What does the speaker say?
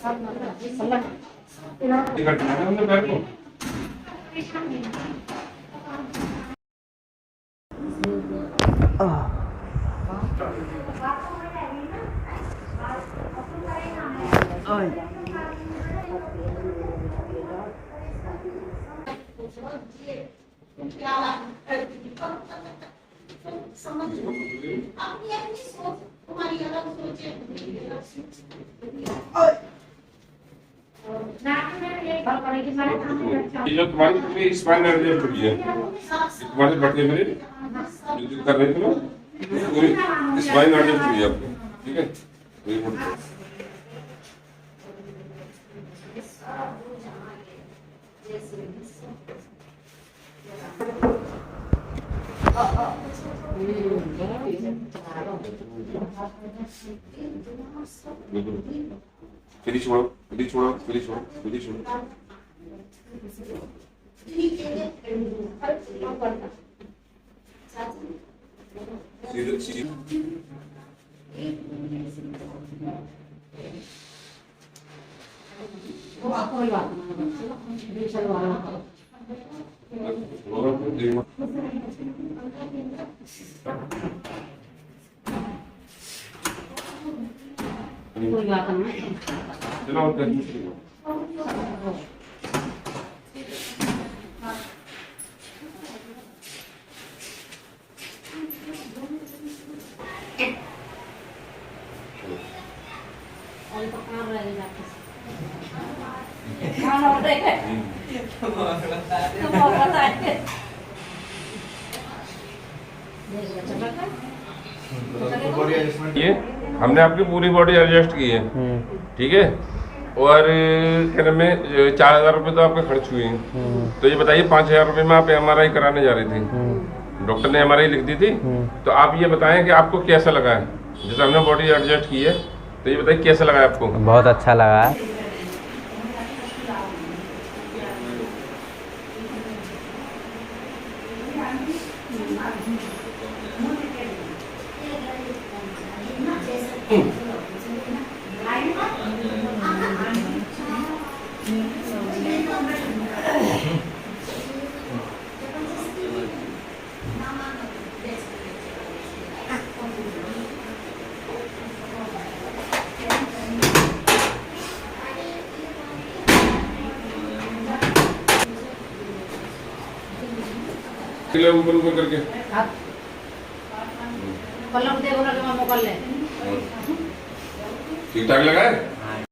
ये जो तुम्हारी स्पाइन एडजस्ट हुई है, तुम्हारे बढ़ते मेरे जो कर रहे थे ना, पूरी स्पाइन एडजस्ट हुई है आपको, ठीक है? फिर छोड़ो, फिर छोड़ो, फिर छोड़ो, फिर छोड़ो। सीधे सीधे कोई बात नहीं। ये हमने आपकी पूरी बॉडी एडजस्ट की है, ठीक है? और कहने में 4,000 रुपये तो आपके खर्च हुए हैं। तो ये बताइए 5,000 रुपये में आप MRI कराने जा रहे थे, डॉक्टर ने MRI लिख दी थी। तो आप ये बताएं कि आपको कैसा लगा है? जैसे हमने बॉडी एडजस्ट की है, तो ये बताइए कैसा लगा है आपको? बहुत अच्छा लगा है। ऊपर ऊपर करके ठीक ठाक लगा है।